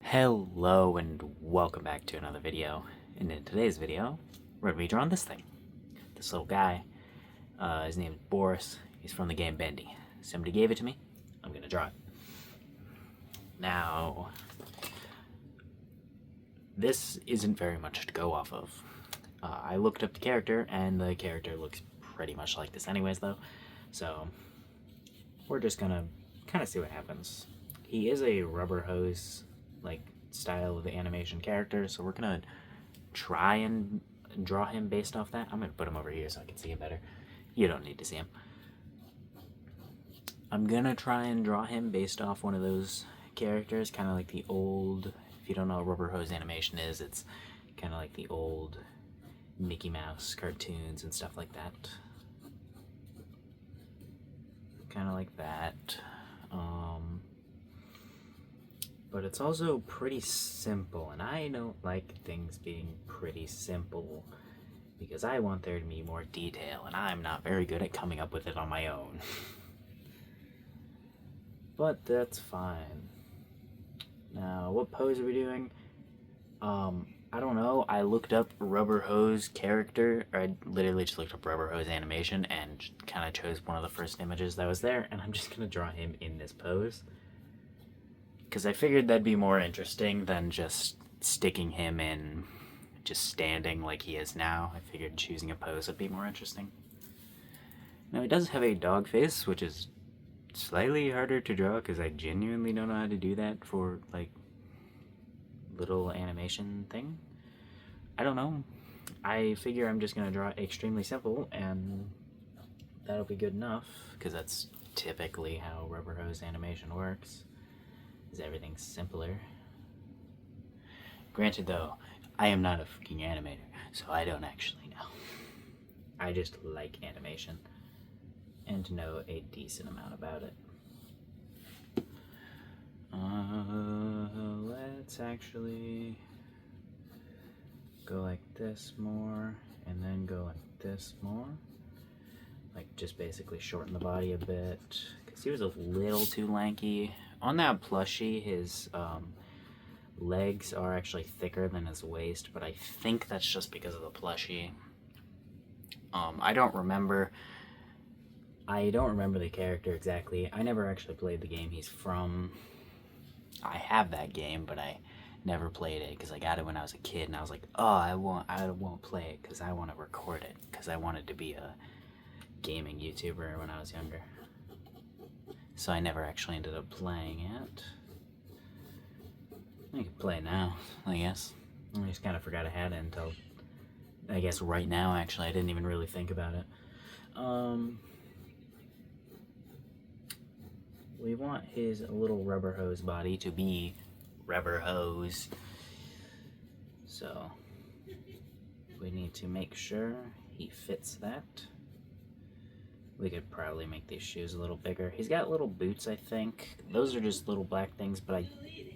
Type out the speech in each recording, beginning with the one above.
Hello and welcome back to another video. And in today's video, we're going to be drawing this thing. This little guy. His name is Boris. He's from the game Bendy. Somebody gave it to me. I'm going to draw it. Now, this isn't very much to go off of. I looked up the character, and the character looks pretty much like this anyways, though. So, we're just going to kind of see what happens. He is a rubber hose style of the animation character, so we're gonna try and draw him based off that. I'm gonna put him over here so I can see him better. You don't need to see him. I'm gonna try and draw him based off one of those characters, kind of like the old, if you don't know what rubber hose animation is, it's kind of like the old Mickey Mouse cartoons and stuff like that. Kind of like that. But it's also pretty simple, and I don't like things being pretty simple because I want there to be more detail, and I'm not very good at coming up with it on my own. But that's fine. Now, what pose are we doing? I don't know. I looked up rubber hose character, or I literally just looked up rubber hose animation and kind of chose one of the first images that was there, and I'm just going to draw him in this pose. Because I figured that'd be more interesting than just sticking him in, just standing like he is now. I figured choosing a pose would be more interesting. Now, he does have a dog face, which is slightly harder to draw because I genuinely don't know how to do that for, little animation thing. I don't know. I figure I'm just going to draw extremely simple, and that'll be good enough, because that's typically how rubber hose animation works. Is everything's simpler. Granted, though, I am not a freaking animator, so I don't actually know. I just like animation and know a decent amount about it. Let's actually go like this more, and then go like this more. Just basically shorten the body a bit, because he was a little too lanky. On that plushie, his legs are actually thicker than his waist, but I think that's just because of the plushie. I don't remember the character exactly. I never actually played the game he's from. I have that game, but I never played it because I got it when I was a kid, and I was like, oh, I won't play it because I want to record it, because I wanted to be a gaming YouTuber when I was younger. So I never actually ended up playing it. I can play it now, I guess. I just kind of forgot I had it until, I guess, right now, actually. I didn't even really think about it. We want his little rubber hose body to be rubber hose. So we need to make sure he fits that. We could probably make these shoes a little bigger. He's got little boots, I think. Those are just little black things, but I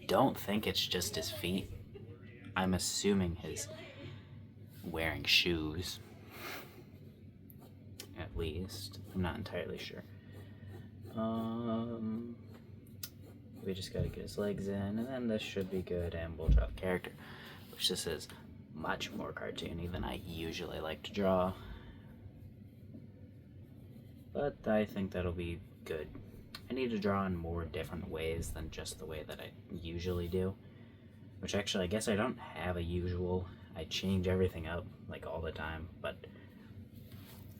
don't think it's just his feet. I'm assuming he's wearing shoes. At least. I'm not entirely sure. We just gotta get his legs in, and then this should be good, and we'll draw the character, which this is much more cartoony than I usually like to draw. But I think that'll be good. I need to draw in more different ways than just the way that I usually do. Which actually, I guess I don't have a usual. I change everything up, all the time. But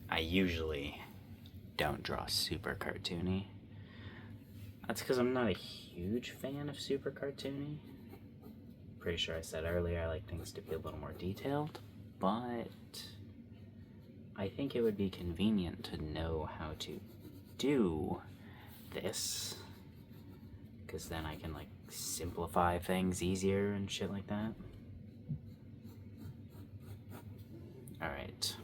I usually don't draw super cartoony. That's because I'm not a huge fan of super cartoony. Pretty sure I said earlier I like things to be a little more detailed. But I think it would be convenient to know how to do this, because then I can simplify things easier and shit like that. Alright.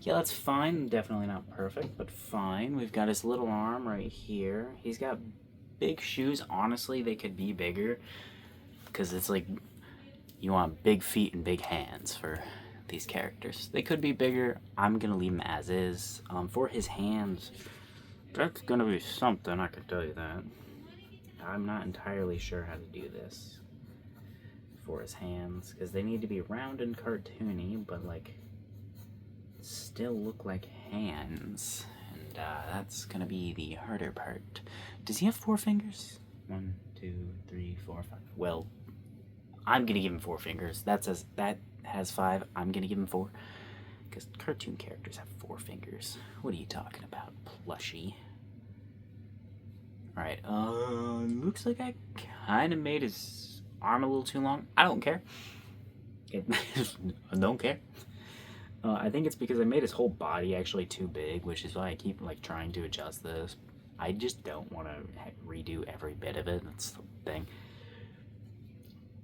Yeah, that's fine. Definitely not perfect, but fine. We've got his little arm right here. He's got big shoes. Honestly, they could be bigger, because it's you want big feet and big hands for these characters. They could be bigger. I'm gonna leave them as is. For his hands, That's gonna be something, I can tell you that. I'm not entirely sure how to do this. for his hands, because they need to be round and cartoony, but like still look like hands. And that's gonna be the harder part. Does he have 4 fingers? 1, 2, 3, 4, 5. Well, I'm gonna give him 4 fingers. That has 5. I'm gonna give him 4. Because cartoon characters have 4 fingers. What are you talking about, plushie? Alright, looks like I kind of made his arm a little too long. I don't care. I don't care. I think it's because I made his whole body actually too big, which is why I keep like trying to adjust this. I just don't want to redo every bit of it. That's the thing.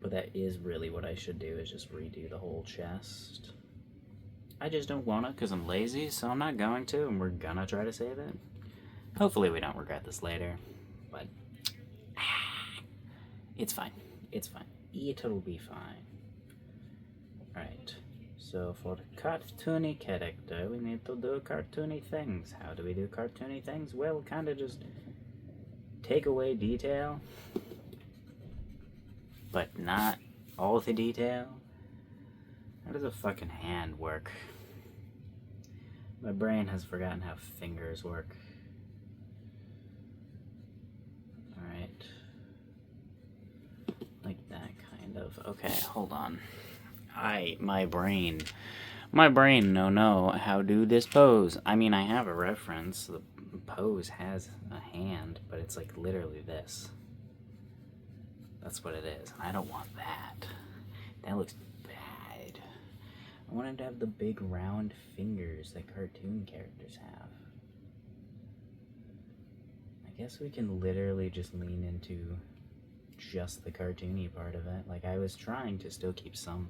But that is really what I should do, is just redo the whole chest. I just don't want to because I'm lazy, so I'm not going to, and we're gonna try to save it. Hopefully we don't regret this later, but it's fine. It's fine. It'll be fine. Right. So for cartoony character, we need to do cartoony things. How do we do cartoony things? Well, kind of just take away detail, but not all the detail. How does a fucking hand work? My brain has forgotten how fingers work. Alright. Like that, kind of. Okay, hold on. My brain, no, how do this pose? I mean, I have a reference. The pose has a hand, but it's like literally this. That's what it is. I don't want that. That looks bad. I wanted to have the big round fingers that cartoon characters have. I guess we can literally just lean into just the cartoony part of it. Like, I was trying to still keep some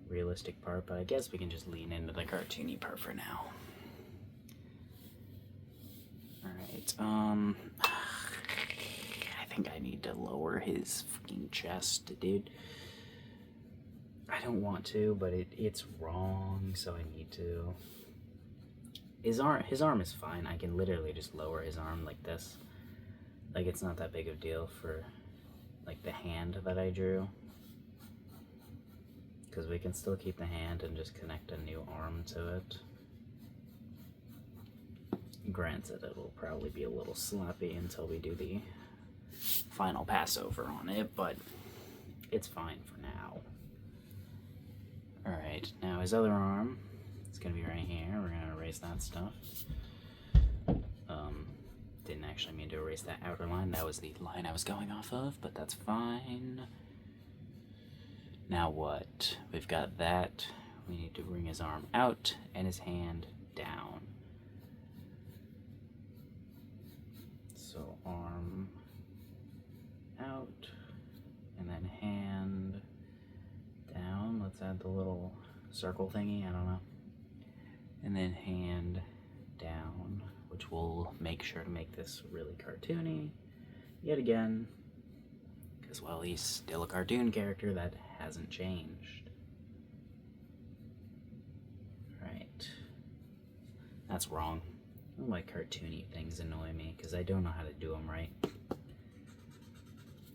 realistic part, but I guess we can just lean into the cartoony part for now. Alright, I think I need to lower his fucking chest, dude. I don't want to, but it's wrong, so I need to. His arm is fine. I can literally just lower his arm like this. Like, it's not that big of a deal for, like, the hand that I drew. Because we can still keep the hand and just connect a new arm to it. Granted, it'll probably be a little sloppy until we do the final passover on it, but it's fine for now. Alright, now his other arm, it's going to be right here. We're going to erase that stuff. Didn't actually mean to erase that outer line. That was the line I was going off of, but that's fine. Now what? We've got that. We need to bring his arm out and his hand down. So arm out and then hand down. Let's add the little circle thingy, I don't know. And then hand down, which will make sure to make this really cartoony yet again. Because, well, he's still a cartoon character, that hasn't changed. Right. That's wrong. I don't like cartoony things annoy me, because I don't know how to do them right.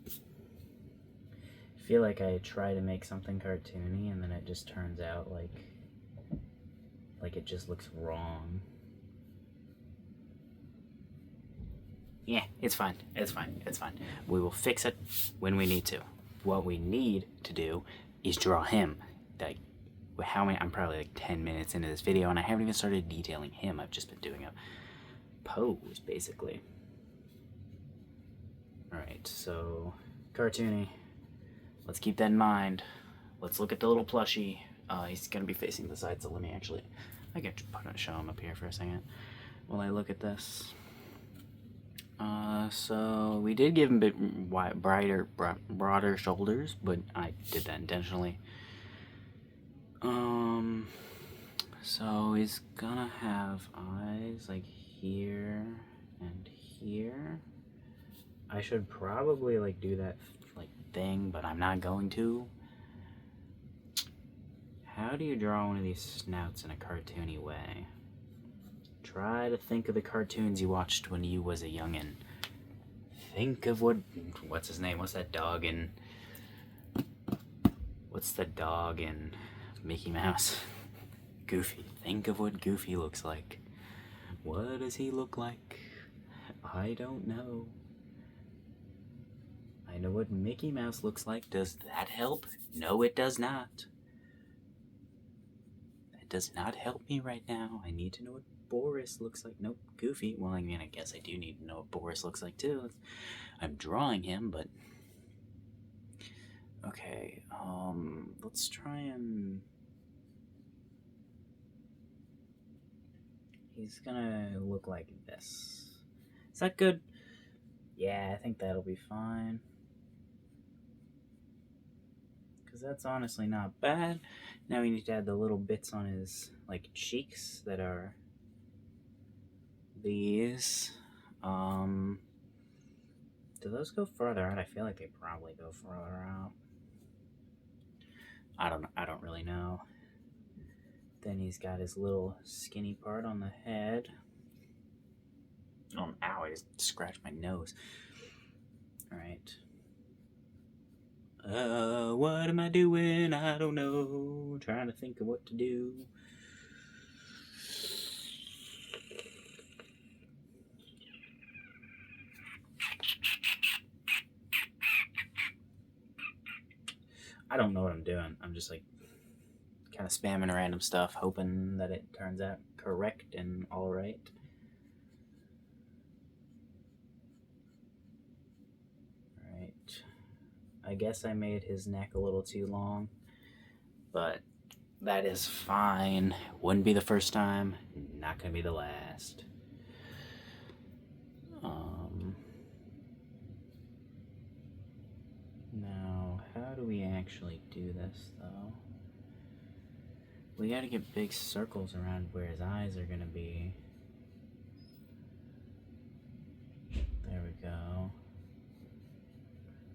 I feel like I try to make something cartoony, and then it just turns out like it just looks wrong. Yeah, it's fine. It's fine. It's fine. We will fix it when we need to. What we need to do is draw him. Like, I'm probably like 10 minutes into this video, and I haven't even started detailing him. I've just been doing a pose, basically. Alright, so cartoony. Let's keep that in mind. Let's look at the little plushie. He's going to be facing the side, so let me actually... I can show him up here for a second while I look at this. So we did give him a bit broader shoulders, but I did that intentionally. So he's gonna have eyes like here and here. I should probably like do that like thing, but I'm not going to. How do you draw one of these snouts in a cartoony way? Try to think of the cartoons you watched when you was a youngin'. Think of what's his name? What's that dog in What's the dog in Mickey Mouse? Goofy. Think of what Goofy looks like. What does he look like? I don't know. I know what Mickey Mouse looks like. Does that help? No, it does not. That does not help me right now. I need to know what Boris looks like. Nope, Goofy. Well, I mean, I guess I do need to know what Boris looks like too. I'm drawing him, but... Okay, let's try and... He's gonna look like this. Is that good? Yeah, I think that'll be fine. Because that's honestly not bad. Now we need to add the little bits on his, like, cheeks that are these. Do those go further out? I feel like they probably go further out. I don't really know. Then he's got his little skinny part on the head. Oh, ow, I just scratched my nose. Alright. What am I doing? I don't know. Trying to think of what to do. I don't know what I'm doing. I'm just like kind of spamming random stuff, hoping that it turns out correct and alright. Alright. I guess I made his neck a little too long, but that is fine. Wouldn't be the first time, not gonna be the last. Now, how do we actually do this, though? We gotta get big circles around where his eyes are gonna be. There we go.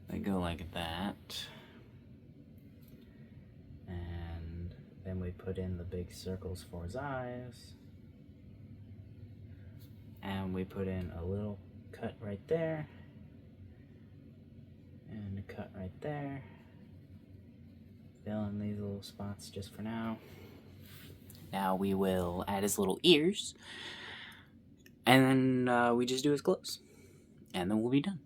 They go like that. And then we put in the big circles for his eyes. And we put in a little cut right there. And a cut right there. Fill in these little spots just for now. Now we will add his little ears. And then we just do his clothes. And then we'll be done.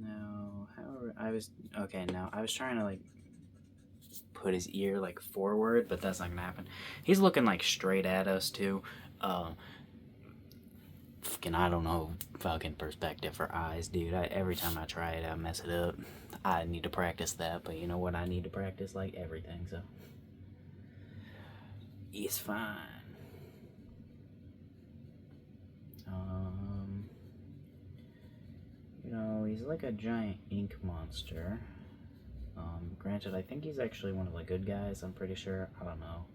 No, however, I was trying to like put his ear like forward, but that's not gonna happen. He's looking like straight at us too. Fucking, I don't know, fucking perspective for eyes, dude. Every time I try it, I mess it up. I need to practice that, but you know what? I need to practice like everything, so it's fine. You know, he's like a giant ink monster. Granted, I think he's actually one of the good guys, I'm pretty sure. I don't know.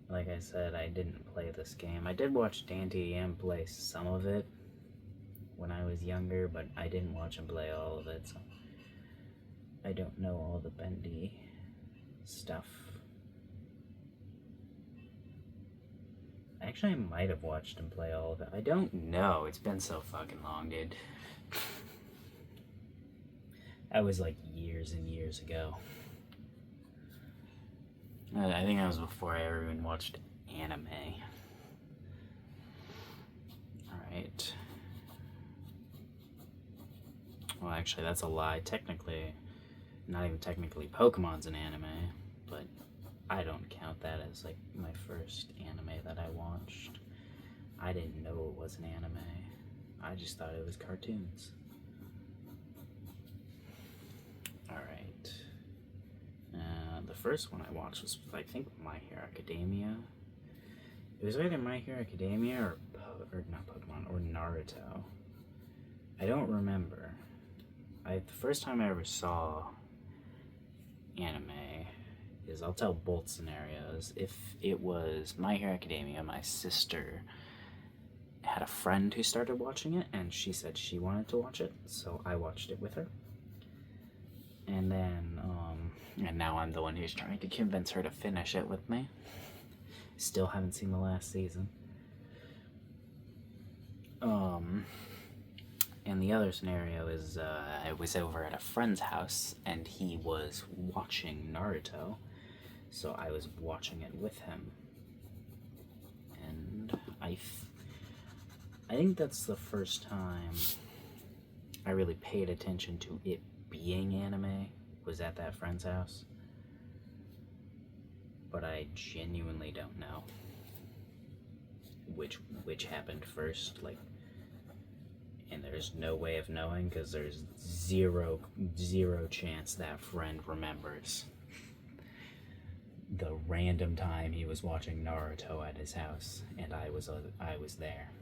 Like I said, I didn't play this game. I did watch DanTDM play some of it when I was younger, but I didn't watch him play all of it, so I don't know all the bendy stuff. Actually, I might have watched him play all of it. I don't know. It's been so fucking long, dude. That was like years and years ago. I think that was before I ever even watched anime. Alright. Well, actually, that's a lie. Technically, not even technically, Pokemon's an anime, but I don't count that as like my first anime that I watched. I didn't know it was an anime. I just thought it was cartoons. Alright. The first one I watched was, I think, My Hero Academia. It was either My Hero Academia or not Pokemon, or Naruto. I don't remember. The first time I ever saw anime is, I'll tell both scenarios. If it was My Hero Academia, my sister had a friend who started watching it, and she said she wanted to watch it, so I watched it with her. And then, and now I'm the one who's trying to convince her to finish it with me. Still haven't And the other scenario is I was over at a friend's house and he was watching Naruto, so I was watching it with him. And I think that's the first time I really paid attention to it being anime, was at that friend's house. But I genuinely don't know which happened first, like, and there's no way of knowing because there's zero chance that friend remembers the random time he was watching Naruto at his house and I was there.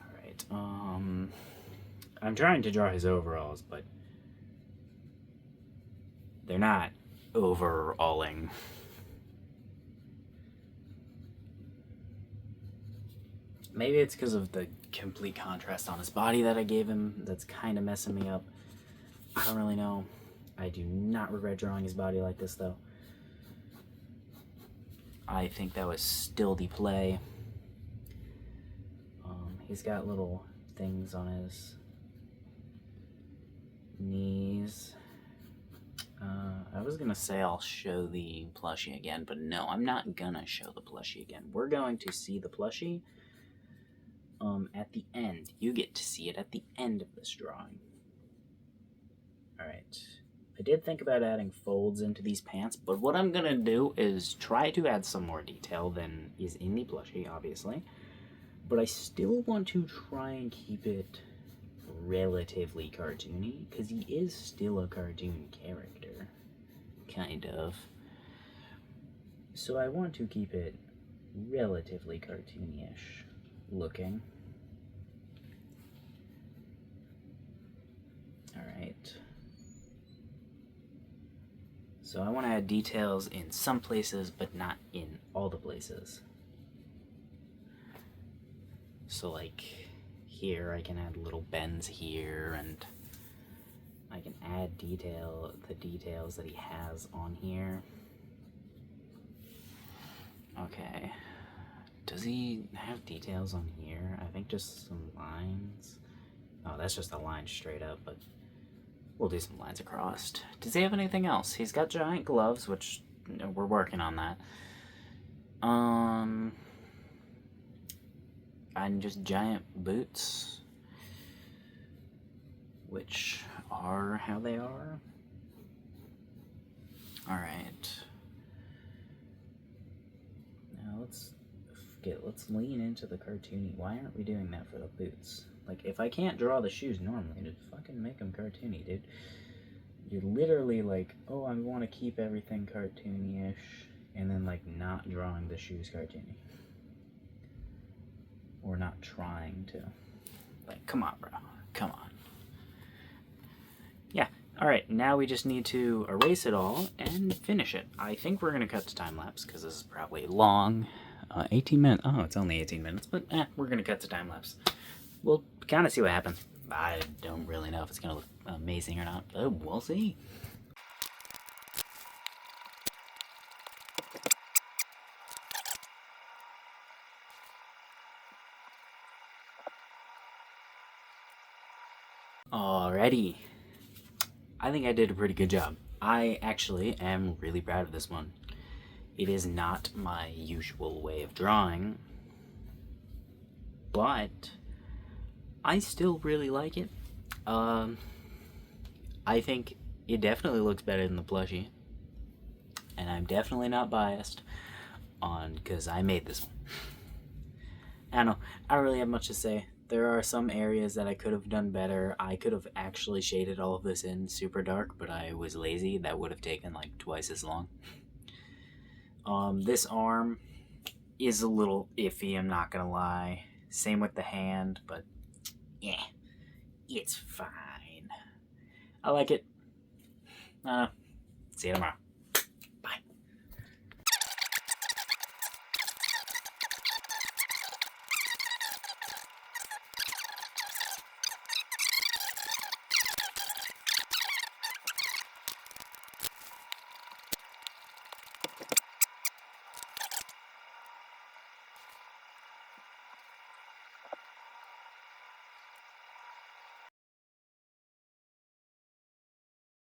All right. I'm trying to draw his overalls, but they're not overalling. Maybe it's because of the complete contrast on his body that I gave him that's kind of messing me up. I don't really know. I do not regret drawing his body like this, though. I think that was still the play. He's got little things on his knees. I was gonna say I'll show the plushie again, but no, I'm not gonna show the plushie again. We're going to see the plushie at the end. You get to see it at the end of this drawing. Alright. I did think about adding folds into these pants, but what I'm gonna do is try to add some more detail than is in the plushie, obviously. But I still want to try and keep it relatively cartoony, because he is still a cartoon character. Kind of. So I want to keep it relatively cartoony-ish looking. Alright. So I want to add details in some places, but not in all the places. So like here, I can add little bends here, and I can add the details that he has on here. Okay. Does he have details on here? I think just some lines. Oh, that's just a line straight up, but we'll do some lines across. Does he have anything else? He's got giant gloves, which we're working on that. And just giant boots, which are how they are. Alright. Now let's lean into the cartoony. Why aren't we doing that for the boots? Like, if I can't draw the shoes normally, just fucking make them cartoony, dude. You're literally like, oh, I want to keep everything cartoony-ish, and then, like, not drawing the shoes cartoony. Or not trying to. Like, come on, bro. Come on. Yeah. Alright, now we just need to erase it all and finish it. I think we're going to cut to time-lapse, because this is probably long. 18 minutes. Oh, it's only 18 minutes, but we're going to cut to time-lapse. We'll kind of see what happens. I don't really know if it's going to look amazing or not, but we'll see. Alrighty. I think I did a pretty good job. I actually am really proud of this one. It is not my usual way of drawing, but I still really like it. I think it definitely looks better than the plushie, and I'm definitely not biased because I made this one. I don't know. I don't really have much to say. There are some areas that I could have done better. I could have actually shaded all of this in super dark, but I was lazy. That would have taken like twice as long. This arm is a little iffy, I'm not gonna lie. Same with the hand, but yeah, it's fine. I like it. See you tomorrow.